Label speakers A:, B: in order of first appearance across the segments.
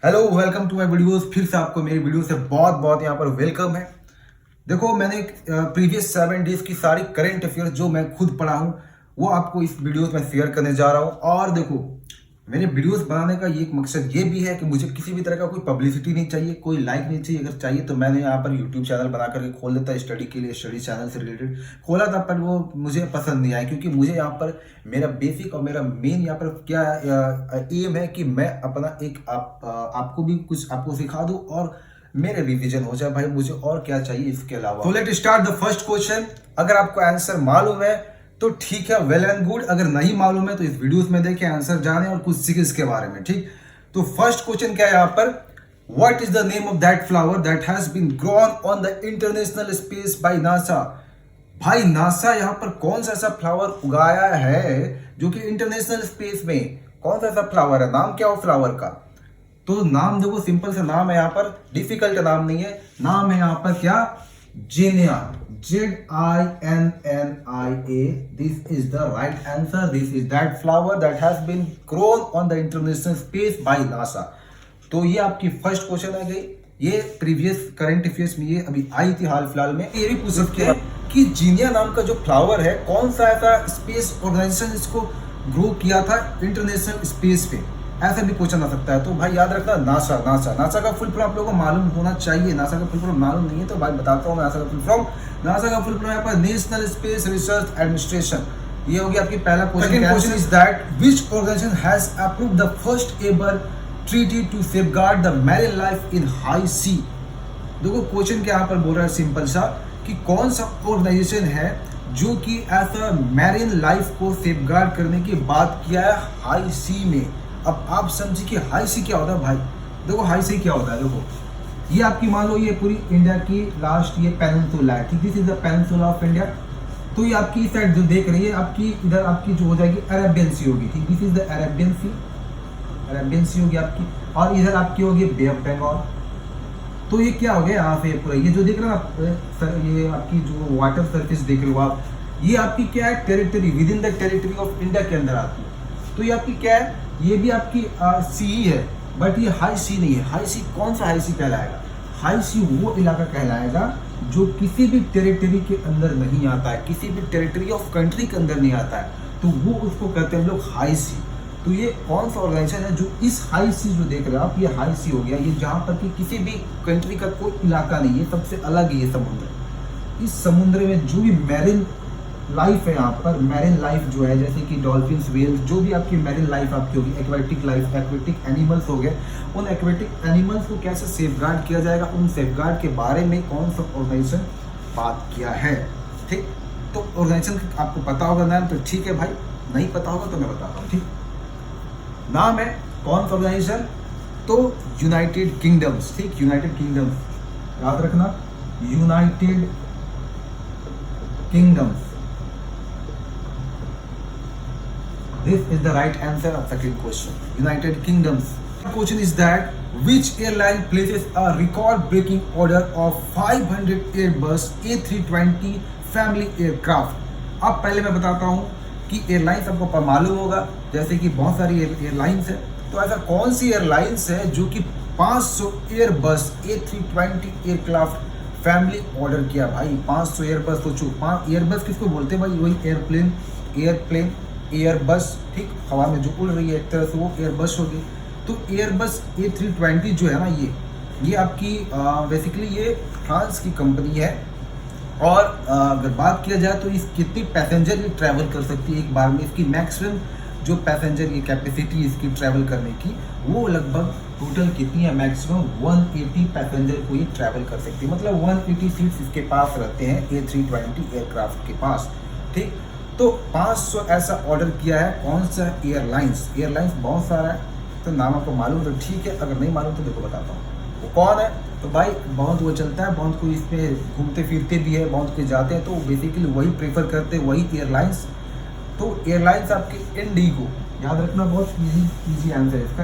A: Hello, welcome to my videos. फिर से आपको मेरी वीडियो से बहुत बहुत यहाँ पर वेलकम है। देखो, मैंने प्रीवियस 7 डेज की सारी करंट अफेयर्स जो मैं खुद पढ़ा हूँ वो आपको इस वीडियोस में शेयर करने जा रहा हूँ। और देखो, मेरे वीडियोस बनाने का ये एक मकसद ये भी है कि मुझे किसी भी तरह का कोई पब्लिसिटी नहीं चाहिए, कोई लाइक नहीं चाहिए। अगर चाहिए तो मैंने यहाँ पर यूट्यूब चैनल बना करके खोल देता स्टडी के लिए, स्टडी चैनल से रिलेटेड खोला था, पर वो मुझे पसंद नहीं आया क्योंकि मुझे यहाँ पर मेरा बेसिक और मेरा मेन यहाँ पर क्या एम है कि मैं अपना एक आपको भी कुछ आपको सिखा दूँ और मेरे रिवीजन हो जाए। भाई मुझे और क्या चाहिए इसके अलावा। तो let start the first question. अगर आपको आंसर मालूम है तो ठीक है, वेल एंड गुड। अगर नहीं मालूम है तो इस वीडियोस में देखें, आंसर जाने और कुछ सीखें इसके बारे में। ठीक, तो फर्स्ट क्वेश्चन क्या है यहाँ पर, what is the name of that flower that has been grown on the international space by NASA. भाई नासा यहाँ पर कौन सा ऐसा फ्लावर उगाया है जो कि इंटरनेशनल स्पेस में, कौन सा ऐसा फ्लावर है, नाम क्या हो फ्लावर का। तो नाम देखो, सिंपल सा नाम है यहाँ पर, डिफिकल्ट नाम नहीं है। नाम है यहाँ पर क्या, जिनिया, ZINNIA। This is the right answer. This is that flower that has been grown on the international space by NASA. तो ये आपकी फर्स्ट क्वेश्चन आ गई। ये प्रीवियस करंट अफेयर्स में ये अभी आई थी हाल फिलहाल में। ये भी पूछ सकते हैं कि जीनिया नाम का जो फ्लावर है कौन सा ऐसा स्पेस ऑर्गेनाइजेशन इसको ग्रो किया था इंटरनेशनल स्पेस पे, ऐसा भी क्वेश्चन आ सकता है। तो भाई याद रखना, नासा। नासा का फुल फॉर्म आप लोगों को मालूम होना चाहिए। नासा का फुल फॉर्म मालूम नहीं है तो भाई बताता हूँ। नासा का फुल फॉर्म यहाँ पर नेशनल स्पेस रिसर्च एडमिनिस्ट्रेशन। ये हो गया आपकी पहला question. Second question is that which organisation has approved the first ever treaty to safeguard the marine life in high sea. देखो क्वेश्चन क्या यहाँ पर बोल रहा है सिंपल सा, कि कौन सा ऑर्गेनाइजेशन है जो कि ऐसा मैरिन लाइफ को सेफगार्ड करने की बात किया है हाई सी में। अब आप समझिए कि हाई सी क्या होता है। भाई देखो, हाई सी क्या होता है। देखो, ये आपकी मान लो ये पूरी इंडिया की लास्ट ये पेनिनसुला है। ठीक, this is the peninsula of India. तो ये आपकी इस साइड जो देख रही है आपकी, इधर आपकी जो हो जाएगी अरेबियन सी होगी। ठीक, दिस इज द अरेबियन सी होगी आपकी, और इधर आपकी होगी बे ऑफ बंगाल। तो ये क्या हो गया यहाँ पे पूरा, ये जो देख रहे हैं आप, ये आपकी जो वाटर सरफेस देख रहे हो आप, ये आपकी क्या है, territory, with in the territory of India के अंदर आती है। तो ये आपकी क्या है, ये भी आपकी सी ही है, बट ये हाई सी नहीं है। हाई सी कौन सा हाई सी कहलाएगा, हाई सी वो इलाका कहलाएगा जो किसी भी टेरिटरी के अंदर नहीं आता है, किसी भी टेरिटरी ऑफ कंट्री के अंदर नहीं आता है, तो वो उसको कहते हैं हम लोग हाई सी। तो ये कौन सा ऑर्गेनाइजेशन है जो इस हाई सी जो देख रहे हो आप, ये हाई सी हो गया, ये जहाँ पर कि किसी भी कंट्री का कोई इलाका नहीं है, सबसे अलग है ये समुद्र। इस समुद्र में जो भी मैरिन लाइफ है, यहाँ पर मैरिन लाइफ जो है, जैसे कि डॉल्फिन्स, वेल्स, जो भी आपकी मैरिन लाइफ आपकी होगी, एक्वेटिक लाइफ, एक्वेटिक एनिमल्स हो गए, उन एक्वेटिक एनिमल्स को कैसे सेफगार्ड किया जाएगा, उन सेफगार्ड के बारे में कौन सा ऑर्गेनाइजेशन बात किया है। ठीक, तो ऑर्गेनाइजेशन आपको पता होगा नाम, तो ठीक है भाई, नहीं पता होगा तो मैं बताता हूँ। ठीक, नाम है कौन सा ऑर्गेनाइजेशन, तो यूनाइटेड किंगडम्स। ठीक, यूनाइटेड किंगडम्स याद रखना, United kingdoms. This is the right answer of second question. United Kingdoms. The question is that which airline places a record-breaking order of 500 Airbus A320 family aircraft? अब पहले मैं बताता हूँ कि airlines आपको मालूम होगा, जैसे कि बहुत सारी एयरलाइंस है। तो ऐसा कौन सी एयरलाइंस है जो कि 500 Airbus A320 aircraft family order किया। भाई 500 एयरबस, सोचो, एयरबस किसको बोलते हैं भाई, वही एयरप्लेन एयरबस। ठीक, हवा में जो उड़ रही है एक तरह से वो एयरबस होगी। तो एयरबस A320 जो है ना, ये आपकी बेसिकली ये फ्रांस की कंपनी है। और अगर बात किया जाए तो इस कितनी पैसेंजर ये ट्रैवल कर सकती है एक बार में, इसकी मैक्सिमम जो पैसेंजर ये कैपेसिटी इसकी ट्रैवल करने की, वो लगभग टोटल कितनी है, मैक्सिमम 180 पैसेंजर को ये ट्रैवल कर सकती है। मतलब 180 सीट्स इसके पास रहते हैं A320 एयरक्राफ्ट के पास। ठीक, तो 500 ऐसा ऑर्डर किया है कौन सा एयरलाइंस बहुत सारा है, तो नाम आपको मालूम तो ठीक है, अगर नहीं मालूम तो देखो बताता हूँ वो कौन है। तो भाई बहुत वो चलता है, बहुत कोई इस पर घूमते फिरते भी है, बहुत कोई जाते हैं, तो बेसिकली वही प्रेफर करते हैं, वही एयरलाइंस। तो एयरलाइंस आपकी इंडिगो, याद रखना, बहुत इजी आंसर है इसका,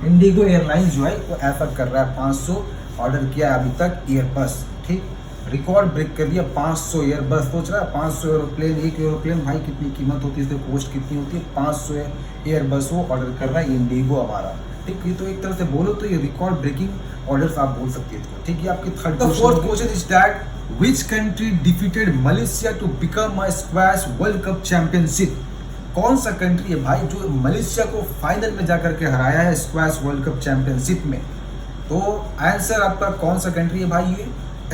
A: इंडिगो एयरलाइंस जो है वो ऐसा कर रहा है, 500 ऑर्डर किया अभी तक एयरबस। ठीक, रिकॉर्ड ब्रेक कर दिया। 500 एयरबस, सोच रहा है 500 एरोप्लेन, एक एरोप्लेन भाई कितनी कीमत होती है, इसकी कॉस्ट कितनी होती है, 500 एयरबस वो ऑर्डर कर रहा है इंडिगो हमारा। ठीक, ये तो एक तरह से बोलो तो ये रिकॉर्ड ब्रेकिंग ऑर्डर्स आप बोल सकते हैं। ठीक है, आपकी third question. Fourth question is that which country defeated Malaysia to become a squash world cup championship. कौन सा कंट्री है भाई जो मलेशिया को फाइनल में जाकर के हराया है स्क्वैश वर्ल्ड कप चैंपियनशिप में। तो आंसर आपका कौन सा कंट्री है भाई, ये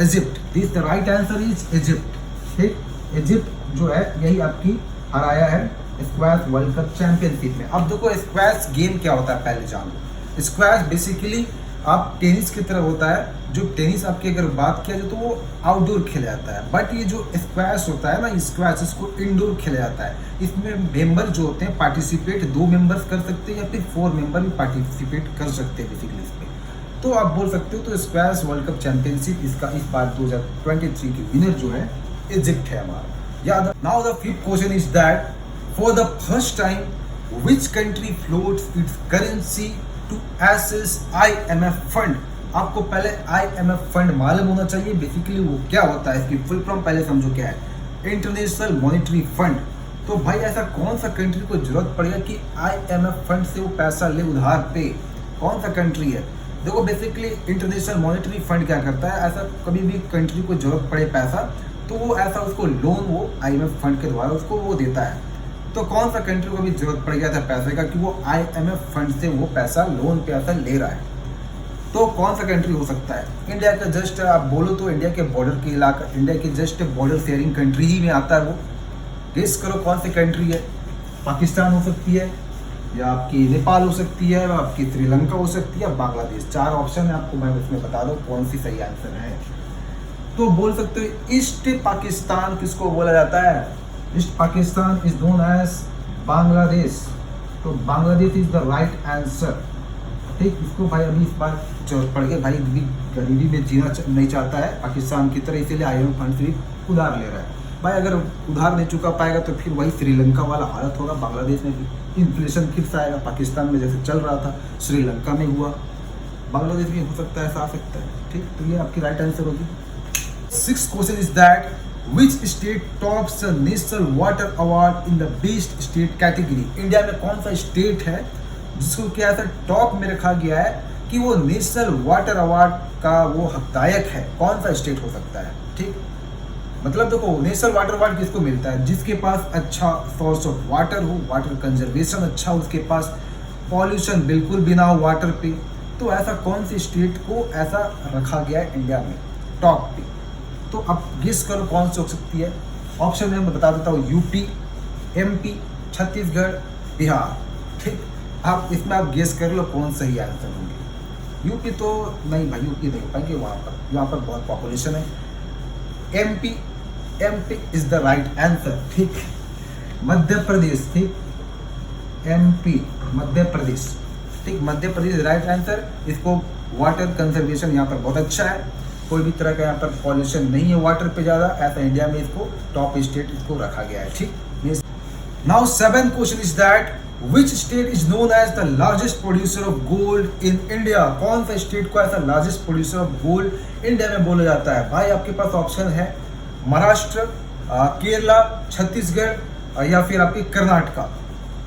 A: Egypt. This the right answer is Egypt. ठीक, इजिप्ट जो है यही आपकी हराया है स्क्वैश वर्ल्ड कप चैंपियनशिप में। अब देखो स्क्वैश गेम क्या होता है पहले जान लो। स्क्वैश बेसिकली आप टेनिस की तरह होता है, जो टेनिस आपकी अगर बात किया जाए तो वो आउटडोर खेला जाता है, बट ये जो स्क्वैश होता है ना, स्क्वैश इसको इंडोर खेला जाता है। इसमें मेंबर जो होते हैं पार्टिसिपेट 2 मेंबर्स कर सकते हैं या फिर 4 मेंबर भी पार्टिसिपेट कर सकते हैं बेसिकली इसमें। तो आप बोल सकते हो तो स्क्वैश वर्ल्ड कप चैंपियनशिप इसका इस बार 2023 की विनर जो है इजिप्ट है हमारा। याद। Now the fifth question is that for the first time which country floats its currency to access IMF fund. आपको पहले IMF फंड मालूम होना चाहिए बेसिकली वो क्या होता है, इसकी फुल फॉर्म पहले समझो क्या है, इंटरनेशनल मॉनेटरी फंड। तो भाई ऐसा कौन सा कंट्री को जरूरत पड़ेगा कि IMF फंड से वो पैसा ले उधार पे, कौन सा कंट्री है। देखो बेसिकली इंटरनेशनल मॉनेटरी फंड क्या करता है, ऐसा कभी भी कंट्री को जरूरत पड़े पैसा तो वो ऐसा उसको लोन वो IMF फंड के द्वारा उसको वो देता है। तो कौन सा कंट्री को भी जरूरत पड़ गया था पैसे का कि वो IMF फंड से वो पैसा लोन पे ऐसा ले रहा है, तो कौन सा कंट्री हो सकता है। इंडिया का जस्ट आप बोलो तो इंडिया के बॉर्डर के इलाका, इंडिया के जस्ट बॉर्डर शेयरिंग कंट्री ही में आता है वो। गेस करो कौन सी कंट्री है। पाकिस्तान हो सकती है, या आपकी नेपाल हो सकती है, या आपकी श्रीलंका हो सकती है, बांग्लादेश। 4 ऑप्शन है आपको, मैं उसमें बता दूं कौन सी सही आंसर है। तो बोल सकते हो ईस्ट पाकिस्तान किसको बोला जाता है, east Pakistan is known as Bangladesh. तो Bangladesh is the right answer. ठीक, इसको भाई अभी इस बार जरूरत पड़ गई, भाई भी गरीबी में जीना नहीं चाहता है पाकिस्तान की तरह, इसीलिए IMF फंड से उधार ले रहा है। भाई अगर उधार नहीं चुका पाएगा तो फिर वही श्रीलंका वाला हालत होगा, बांग्लादेश में भी इन्फ्लेशन फिर से आएगा, पाकिस्तान में जैसे चल रहा था श्रीलंका में हुआ, बांग्लादेश में हो सकता है, ऐसा आ सकता है। ठीक, तो ये आपकी राइट आंसर होगी। 6th question is that Which state tops the National Water Award in the Best State category? India में कौन सा स्टेट है जिसको क्या ऐसा टॉप में रखा गया है कि वो नेशनल वाटर अवार्ड का वो हकदायक है, कौन सा स्टेट हो सकता है। ठीक, मतलब देखो नेशनल वाटर अवार्ड किसको मिलता है, जिसके पास अच्छा सोर्स ऑफ वाटर हो, वाटर कंजर्वेशन अच्छा हो, उसके पास पॉल्यूशन बिल्कुल भी ना हो वाटर पे। तो ऐसा कौन सी स्टेट को ऐसा रखा गया है इंडिया में टॉप पे। तो अब गेस करो कौन सी हो सकती है। ऑप्शन में मैं बता देता हूँ यूपी, MP, छत्तीसगढ़, बिहार। ठीक, आप इसमें आप गेस कर लो कौन सही आंसर होंगे। यूपी तो नहीं भाई, यूपी नहीं हो पाएंगे, वहाँ पर बहुत पॉपुलेशन है। MP is the right answer. ठीक, मध्य प्रदेश। ठीक, MP मध्य प्रदेश। ठीक, मध्य प्रदेश राइट आंसर। इसको वाटर कंजर्वेशन यहाँ पर बहुत अच्छा है, कोई भी तरह का यहाँ पर पॉल्यूशन नहीं है वाटर पे ज़्यादा, ऐसा इंडिया में इसको टॉप स्टेट इसको रखा गया है। ठीक, now 7th question is that which state is known as the largest producer of gold in India. कौन सा स्टेट को ऐसा largest producer of gold India में बोला जाता है। भाई आपके पास ऑप्शन है महाराष्ट्र, केरला, छत्तीसगढ़ या फिर आपकी कर्नाटका।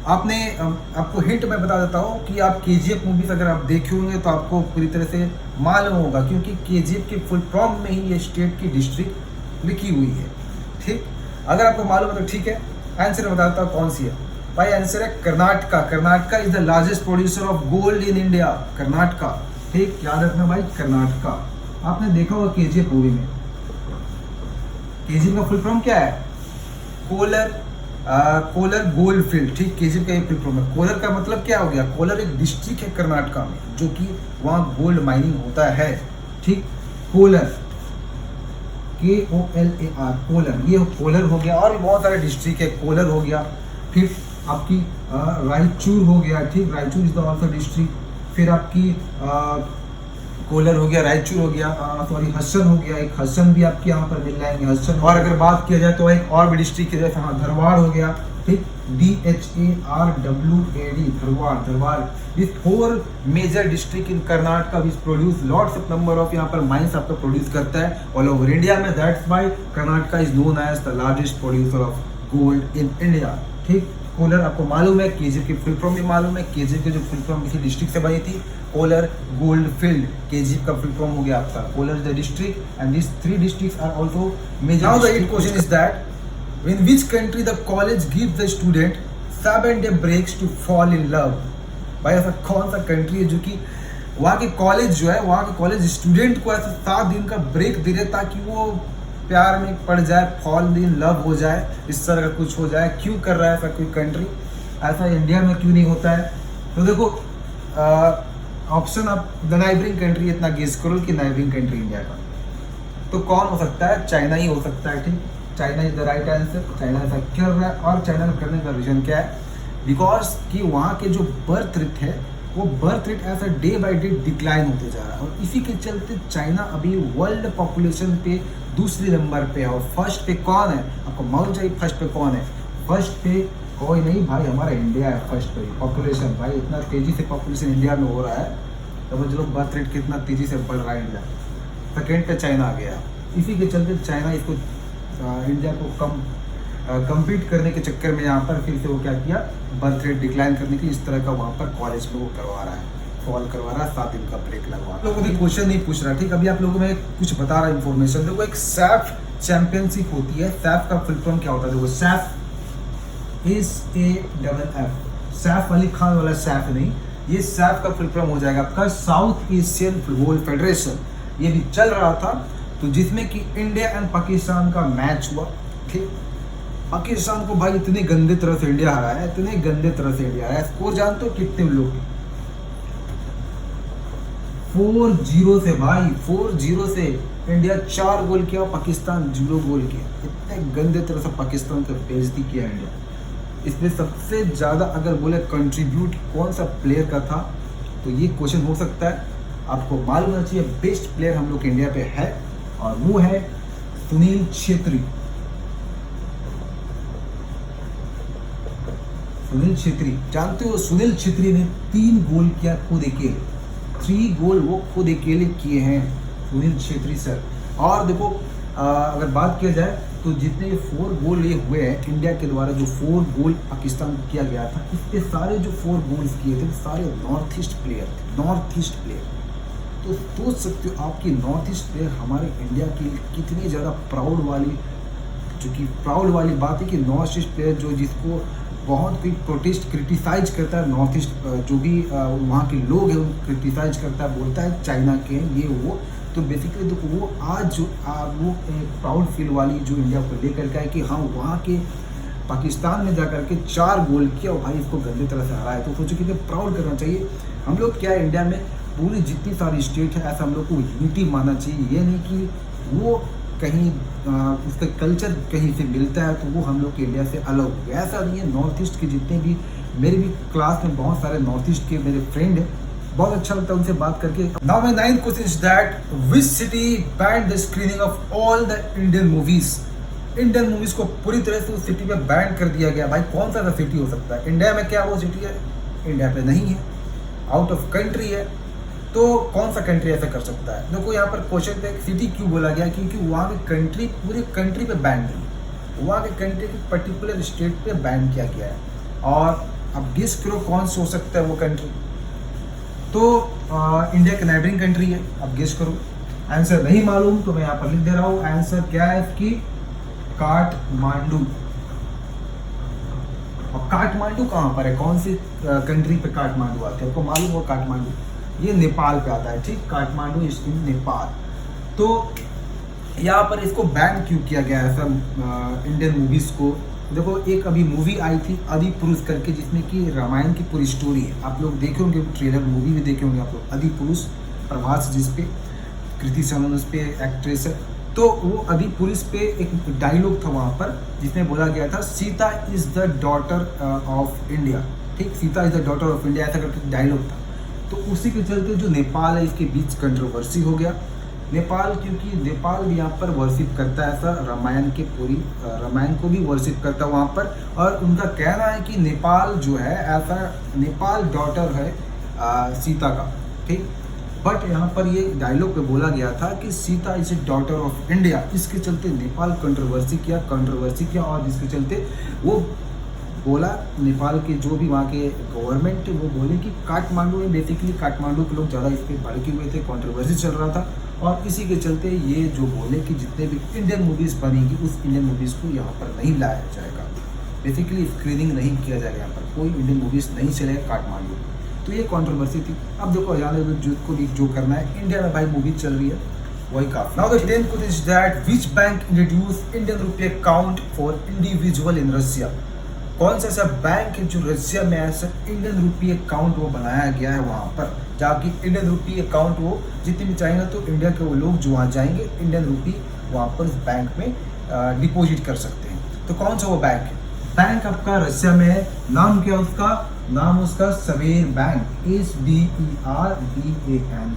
A: आपको हिंट मैं बता देता हूँ कि आप KGF मूवीज अगर आप देखे होंगे तो आपको पूरी तरह से मालूम होगा, क्योंकि KGF के फुल फॉर्म में ही ये स्टेट की डिस्ट्रिक्ट लिखी हुई है। ठीक, अगर आपको मालूम है तो ठीक है, आंसर बता देता हूँ कौन सी है। भाई आंसर है Karnataka. Karnataka is the largest producer of gold in India, Karnataka. ठीक, याद रखना भाई कर्नाटका। आपने देखा होगा KGF मूवी में, KGF का फुल फॉर्म क्या है, कोलर गोल्ड फील्ड। ठीक, KGF का एक फुल फॉर्म है। कोलर का मतलब क्या हो गया, कोलर एक डिस्ट्रिक्ट है कर्नाटका में जो कि वहाँ गोल्ड माइनिंग होता है। ठीक, कोलर KOLAR कोलर, ये कोलर हो गया। और भी बहुत सारे डिस्ट्रिक्ट है, कोलर हो गया, फिर आपकी रायचूर हो गया। ठीक, Raichur is the also district. फिर आपकी कोलर हो गया, रायचूर हो गया, सॉरी हसन हो गया, एक हसन भी आपके यहाँ पर मिल जाएंगे हसन। और अगर बात किया जाए तो एक और भी डिस्ट्रिक्ट है, जैसे हाँ धरवाड़ हो गया। ठीक, DHARWAD, Dharwad. These 4 major district in Karnataka which produce lots of number of यहाँ पर mines आपका produce करता है all over India में. That's why Karnataka is known as the largest producer of gold in India. ठीक, collar आपको मालूम है, केजी की फुल फॉर्म भी मालूम है. केजी की जो फुल फॉर्म किसी डिस्ट्रिक्ट से बनी थी, कोलर गोल्ड फील्ड. केजी का फुल फॉर्म हो गया आपका Kolar the district, and this 3 districts are also major. Now the 8th question is that in which country the college gives the student 7-day breaks to fall in love. भाई ऐसा कौन सा country है जो कि वहाँ के कॉलेज जो है, वहाँ के कॉलेज स्टूडेंट को ऐसा 7 दिन का ब्रेक दे रहे ताकि वो प्यार में पड़ जाए, फॉल इन लव हो जाए, इस तरह का कुछ हो जाए. क्यों कर रहा है ऐसा कोई कंट्री? ऐसा इंडिया में क्यों नहीं होता है? तो देखो ऑप्शन आप द नाइबरिंग कंट्री इतना गेस करो कि नाइबरिंग कंट्री इंडिया का, तो कौन हो सकता है? चाइना ही हो सकता है. ठीक, China is the right answer. China ऐसा कर रहा है, और चाइना का करने का रीजन क्या है? बिकॉज कि वहाँ के जो बर्थ रेट है, वो बर्थ रेट ऐसा डे बाय डे डिक्लाइन होते जा रहा है, और इसी के चलते चाइना अभी वर्ल्ड पॉपुलेशन पे दूसरे नंबर पे है. और फर्स्ट पे कौन है? आपको मालूम चाहिए फर्स्ट पे कौन है? फर्स्ट पे कोई नहीं भाई, हमारा इंडिया है फर्स्ट पे. पॉपुलेशन भाई इतना तेजी से पॉपुलेशन इंडिया में हो रहा है, समझ लो बर्थ रेट कितना तेजी से बढ़ रहा है इंडिया. सेकेंड पे चाइना आ गया. इसी के चलते चाइना इसको इंडिया को कम्पीट करने के चक्कर में यहाँ पर फिर से वो क्या किया, बर्थ रेट डिक्लाइन करने के इस तरह का वहाँ पर कॉलेज में वो करवा रहा है, फॉल करवा रहा है, 7 दिन का ब्रेक लगवा रहा है. लोगों की क्वेश्चन नहीं पूछ रहा. ठीक, अभी आप लोगों में कुछ बता रहा इन्फॉर्मेशन. देखो एक सैफ चैंपियनशिप होती है. सैफ का फुल फॉर्म क्या होता है? देखो सैफ SAFF, सैफ अली खान वाला सैफ नहीं, ये सैफ का फुल फॉर्म हो जाएगा आपका साउथ एशियन फुटबॉल फेडरेशन. ये भी चल रहा था, तो जिसमें कि इंडिया एंड पाकिस्तान का मैच हुआ. ठीक, पाकिस्तान को भाई इतने गंदे तरह से इंडिया हराया है, इतने गंदे तरह से इंडिया हराया. स्कोर जानते हो कितने लोग? 4-0 से भाई, 4-0 से इंडिया 4 गोल किया, पाकिस्तान 0 गोल किया. इतने गंदे तरह से पाकिस्तान का बेइज्जती किया इंडिया. इसमें सबसे ज़्यादा अगर बोले कंट्रीब्यूट कौन सा प्लेयर का था, तो ये क्वेश्चन हो सकता है. आपको मालूम होना चाहिए बेस्ट प्लेयर हम लोग इंडिया पे है, और वो है सुनील छेत्री. सुनील छेत्री जानते हो? सुनील छेत्री ने 3 गोल किया खुद अकेले. 3 गोल वो खुद अकेले किए हैं सुनील छेत्री सर. और देखो अगर बात किया जाए तो जितने 4 गोल ये हुए हैं इंडिया के द्वारा, जो 4 गोल पाकिस्तान को किया गया था, इसके सारे जो 4 गोल्स किए थे सारे नॉर्थ ईस्ट प्लेयर थे. नॉर्थ ईस्ट प्लेयर, तो सोच सकते हो आपकी नॉर्थ ईस्ट प्लेयर हमारे इंडिया की कितनी ज़्यादा प्राउड वाली बात है कि नॉर्थ ईस्ट प्लेयर जो जिसको बहुत कोई प्रोटेस्ट क्रिटिसाइज करता है, नॉर्थ ईस्ट जो भी वहाँ के लोग हैं उनको क्रिटिसाइज करता है, बोलता है चाइना के ये वो. तो बेसिकली तो वो आज जो वो प्राउड फील वाली जो इंडिया को लेकर के है कि हाँ वहाँ के पाकिस्तान में जाकर के 4 गोल किया और भाई इसको गंदे तरह से हराया. तो सोचो कितने प्राउड करना चाहिए. हम लोग क्या है, इंडिया में पूरी जितनी सारी स्टेट है ऐसा हम लोग को यूनिटी मानना चाहिए. ये नहीं कि वो कहीं उसका कल्चर कहीं से मिलता है तो वो हम लोग के इंडिया से अलग हो गया, ऐसा नहीं है. नॉर्थ ईस्ट के जितने भी मेरे भी क्लास में बहुत सारे नॉर्थ ईस्ट के मेरे फ्रेंड हैं, बहुत अच्छा लगता है उनसे बात करके. Now my 9th question is that which city band the screening of all the Indian movies. Indian movies को पूरी तरह से उस सिटी में बैन कर दिया गया. भाई कौन सा सिटी हो सकता है? इंडिया में क्या वो सिटी है? इंडिया पे नहीं है, आउट ऑफ कंट्री है. तो कौन सा कंट्री ऐसा कर सकता है? देखो यहाँ पर क्वेश्चन पे सिटी क्यों बोला गया, क्योंकि वहाँ की कंट्री पूरे कंट्री पे बैन नहीं, वहाँ के कंट्री के पर्टिकुलर स्टेट पे बैन किया गया है. और अब गेस करो कौन सा हो सकता है वो कंट्री. तो इंडिया के नाइबरिंग कंट्री है. अब गेस करो. आंसर नहीं मालूम तो मैं यहाँ पर लिख दे रहा हूँ. आंसर क्या है इसकी? काठमांडू. और काठमांडू कहाँ पर है? कौन सी कंट्री पे काठमांडू आते हैं? आपको मालूम हो काठमांडू? ये नेपाल पे आता है. ठीक, काठमांडू इज इन नेपाल. तो यहाँ पर इसको बैन क्यों किया गया है ऐसा इंडियन मूवीज को? देखो एक अभी मूवी आई थी अधि पुरुष करके, जिसमें कि रामायण की पूरी स्टोरी है. आप लोग देखे होंगे ट्रेलर, मूवी भी देखे होंगे आप लोग. अधि पुरुष, प्रभास जिस पे, कृति सनन उस पे एक्ट्रेस है. तो वो अधि पुरुष पे एक डायलॉग था वहाँ पर जिसमें बोला गया था Sita is the daughter of India. ठीक, Sita is the daughter of India ऐसा करके डायलॉग था. तो उसी के चलते जो नेपाल है इसके बीच कंट्रोवर्सी हो गया. नेपाल, क्योंकि नेपाल भी यहाँ पर वर्शिप करता है, ऐसा रामायण के पूरी रामायण को भी वर्शिप करता है वहाँ पर। और उनका कहना है कि नेपाल जो है ऐसा, नेपाल डॉटर है सीता का, ठीक। बट यहाँ पर ये डायलॉग पे बोला गया था कि Sita is a daughter of India, इसके चलते नेपाल कंट्रोवर्सी किया और जिसके चलते वो बोला, नेपाल के जो भी वहाँ के गवर्नमेंट वो बोले कि काठमांडू में बेसिकली काठमांडू के लोग ज़्यादा इस पर भड़के हुए थे, कंट्रोवर्सी चल रहा था। और इसी के चलते ये जो बोले कि जितने भी इंडियन मूवीज़ बनेगी उस इंडियन मूवीज़ को यहाँ पर नहीं लाया जाएगा, बेसिकली स्क्रीनिंग नहीं किया जाएगा, यहाँ पर कोई इंडियन मूवीज़ नहीं चलेगा काठमांडू। तो ये कंट्रोवर्सी थी। अब देखो यहाँ को भी जो करना है, इंडिया में भाई मूवी चल रही है वही काफी। Now the 10th question is that which bank introduce Indian rupaye account for individual in Russia. कौन सा ऐसा बैंक है जो रशिया में ऐसा इंडियन रुपये अकाउंट वो बनाया गया है वहाँ पर, जाकि इंडियन रुपये अकाउंट वो जितने भी चाहेंगे तो इंडिया के वो लोग जो वहाँ जाएंगे इंडियन रुपये वहाँ पर उस बैंक में डिपॉजिट कर सकते हैं। तो कौन सा वो बैंक है? बैंक आपका रशिया में है। नाम क्या उसका? नाम उसका सवेर बैंक, SBERBAN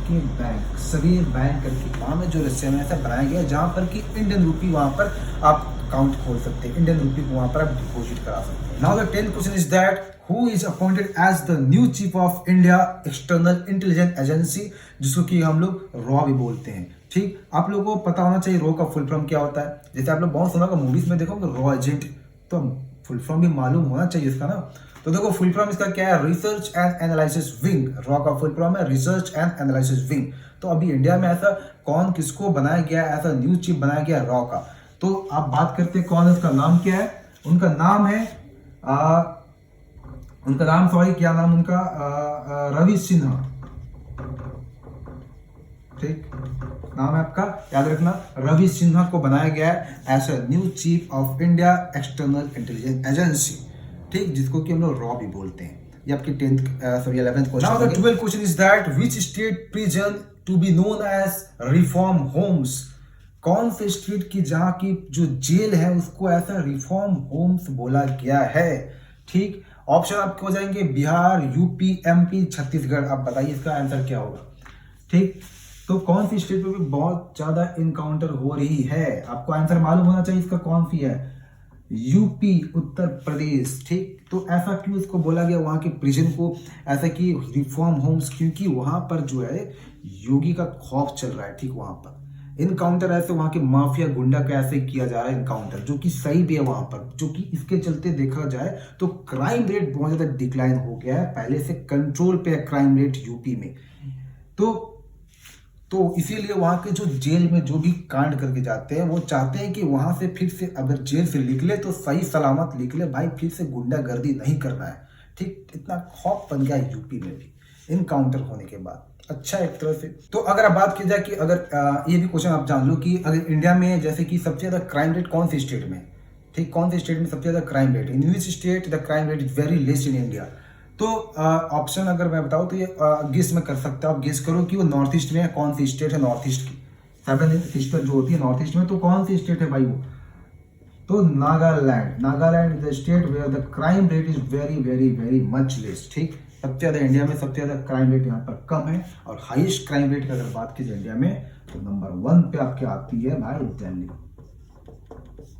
A: के बैंक, सवेर बैंक करके नाम है जो रशिया में ऐसा बनाया गया है, जहाँ पर कि इंडियन रुपये वहाँ पर आप अकाउंट खोल सकते हैं, इंडियन रुपये को वहाँ पर आप डिपॉजिट करा सकते हैं। Now the 10th question is that who is appointed as the new chief of India external intelligence agency, जिसको कि हम लोग रॉ भी बोलते हैं, ठीक। आप लोगों को पता होना चाहिए रॉ का फुल फॉर्म क्या होता है। जैसे आप लोग बहुत सुना मूवीज में देखोगे रॉ एजेंट, तो फुल फॉर्म भी मालूम होना चाहिए इसका ना। तो देखो फुल फॉर्म इसका क्या है, research and analysis wing. Raw का फुल फॉर्म है रिसर्च एंड एनालिसिस विंग। तो अभी इंडिया में ऐसा कौन किसको बनाया गया, ऐसा न्यू चीफ बनाया गया रॉ का। तो आप बात करते हैं कौन है, उसका नाम क्या है? उनका नाम है क्या नाम उनका, रवि सिन्हा, ठीक नाम है आपका, याद रखना। रवि सिन्हा को बनाया गया है as a new chief of India external intelligence agency, ठीक, जिसको कि हम लोग रॉ भी बोलते हैं। ये आपकी 11th question. Now the 12th question is that which state prison to be known as reform homes. कौन से स्टेट की जहाँ की जो जेल है उसको ऐसा रिफॉर्म होम्स बोला गया है, ठीक। ऑप्शन आपके हो जाएंगे बिहार, यूपी, एमपी, छत्तीसगढ़। आप बताइए इसका आंसर क्या होगा, ठीक। तो कौन सी स्टेट पे भी बहुत ज्यादा इनकाउंटर हो रही है, आपको आंसर मालूम होना चाहिए इसका कौन सी है। यूपी, उत्तर प्रदेश, ठीक। तो ऐसा क्यों इसको बोला गया वहां के प्रिजन को ऐसा कि रिफॉर्म होम्स, क्योंकि वहां पर जो है योगी का खौफ चल रहा है, ठीक। वहां पर इनकाउंटर ऐसे वहां के माफिया गुंडा का ऐसे किया जा रहा है इनकाउंटर, जो कि सही भी है वहां पर, जो कि इसके चलते देखा जाए तो क्राइम रेट बहुत ज्यादा डिक्लाइन हो गया है, पहले से कंट्रोल पे है क्राइम रेट यूपी में। तो इसीलिए वहां के जो जेल में जो भी कांड करके जाते हैं वो चाहते हैं कि वहां से फिर से अगर जेल से निकले तो सही सलामत निकले भाई, फिर से गुंडागर्दी नहीं करना है, ठीक। इतना खौफ बन गया यूपी में भी इनकाउंटर होने के बाद, अच्छा एक तरह से। तो अगर आप बात की जाए कि अगर ये भी क्वेश्चन आप जान लो कि अगर इंडिया में जैसे कि सबसे ज्यादा क्राइम रेट कौन सी स्टेट में, ठीक, कौन से स्टेट में सबसे ज्यादा crime rate, in which state the crime rate is very less in India. तो ऑप्शन अगर मैं बताऊं तो ये गेस में कर सकते हो आप, गेस करो कि वो नॉर्थ ईस्ट में है, कौन सी स्टेट है नॉर्थ ईस्ट की, 7 सिस्टर जो होती है नॉर्थ ईस्ट में, तो कौन सी स्टेट है भाई वो, तो Nagaland. Nagaland is the state where the crime rate is very very very much less, ठीक। सबसे ज्यादा इंडिया में सबसे ज्यादा क्राइम रेट यहाँ पर कम है, और हाईएस्ट क्राइम रेट की अगर बात की जाए इंडिया में तो नंबर 1 पे आपके आती है भाई दिल्ली,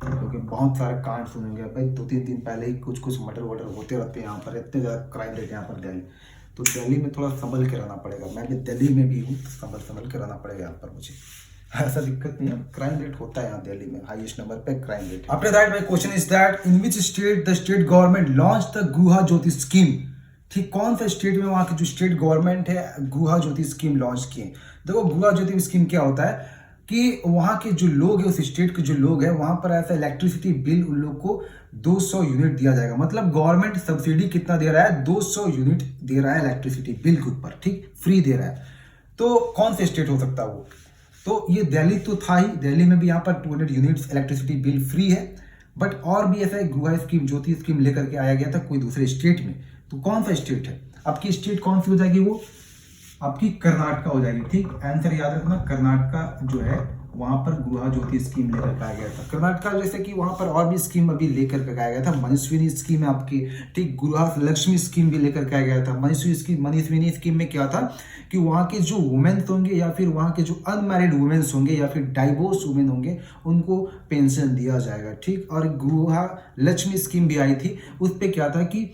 A: क्योंकि बहुत सारे कांड सुनेंगे भाई, 2-3 दिन पहले ही कुछ मर्डर वर्डर होते रहते हैं यहाँ पर, इतने ज़्यादा क्राइम रेट यहाँ पर दिल्ली। तो दिल्ली में थोड़ा संभल के रहना पड़ेगा, मैं भी दिल्ली में भी हूँ, संभल के रहना पड़ेगा यहाँ पर मुझे, ऐसा दिक्कत नहीं है, क्राइम रेट होता है यहाँ दिल्ली में, हाईएस्ट नंबर पे crime rate. After that my question is that in which state the state government launch the Guha Jyoti scheme, ठीक। कौन सा स्टेट में वहाँ की जो स्टेट गवर्नमेंट है गुहा ज्योति स्कीम लॉन्च किए। देखो गुहा ज्योति स्कीम क्या होता है कि वहाँ के जो लोग हैं, उस स्टेट के जो लोग हैं, वहाँ पर ऐसा इलेक्ट्रिसिटी बिल उन लोग को 200 यूनिट दिया जाएगा, मतलब गवर्नमेंट सब्सिडी कितना दे रहा है, 200 यूनिट दे रहा है इलेक्ट्रिसिटी बिल के ऊपर, ठीक, फ्री दे रहा है। तो कौन से स्टेट हो सकता है वो, तो ये दिल्ली तो था ही, दिल्ली में भी यहाँ पर 200 यूनिट्स इलेक्ट्रिसिटी बिल फ्री है, बट और भी ऐसा गुहा स्कीम ज्योति स्कीम लेकर के आया गया था कोई दूसरे स्टेट में। तो कौन सा स्टेट है आपकी, स्टेट कौन सी हो जाएगी वो, आपकी कर्नाटका हो जाएगी, ठीक। आंसर याद रखना, कर्नाटका जो है वहां पर गृह ज्योति स्कीम लेकर के आया गया था। कर्नाटका जैसे कि वहां पर और भी स्कीम अभी लेकर के आया गया था। मनस्विनी स्कीम है आपकी, ठीक, गृह लक्ष्मी स्कीम भी लेकर के आया गया था। मनस्विनी स्कीम में क्या था कि वहाँ के जो वुमेन्स होंगे या फिर वहाँ के जो अनमैरिड वुमेन्स होंगे या फिर डाइवोर्स वुमेन होंगे उनको पेंशन दिया जाएगा, ठीक। और गृह लक्ष्मी स्कीम भी आई थी, उस पर क्या था कि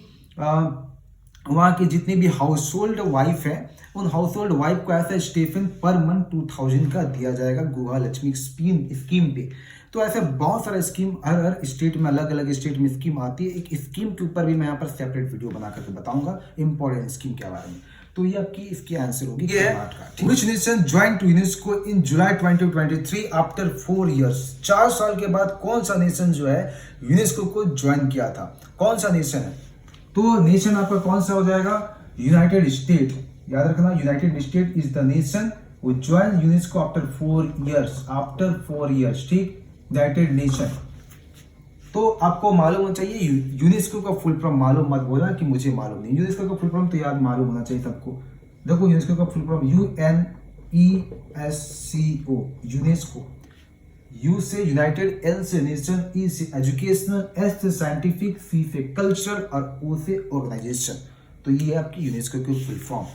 A: वहाँ की जितनी भी हाउस होल्ड वाइफ है उन हाउस होल्ड वाइफ को ऐसा स्टेफन पर मंथ 2000 का दिया जाएगा गृह लक्ष्मी स्कीम पे। तो ऐसे बहुत सारा स्कीम हर स्टेट में, अलग अलग स्टेट में स्कीम आती है। एक स्कीम के ऊपर भी मैं यहाँ पर सेपरेट वीडियो बना करके बताऊंगा इंपॉर्टेंट स्कीम के बारे में। तो ये आपकी इसकी आंसर होगी Karnataka. Which nation joint to UNESCO in July 2023 after 4 years. 4 साल के बाद कौन सा नेशन जो है यूनेस्को को ज्वाइन किया था, कौन सा नेशन है? तो नेशन आपका कौन सा हो जाएगा? United State. याद रखना, United State is the nation वो join UNESCO after 4 years, after 4 years, ठीक, यूनाइटेड नेशन। तो आपको मालूम होना चाहिए यूनेस्को का फुल फॉर्म, मालूम मत बोला कि मुझे मालूम नहीं। यूनेस्को का फुल फॉर्म तो याद मालूम होना चाहिए सबको। देखो यूनेस्को का full form UNESCO, UNESCO. You से यूनाइटेड, एल से नेशन, ई से एजुकेशनल, एस से साइंटिफिक, सी से कल्चरल और ओ से ऑर्गेनाइजेशन। तो ये है आपकी यूनेस्को की फुल फॉर्म।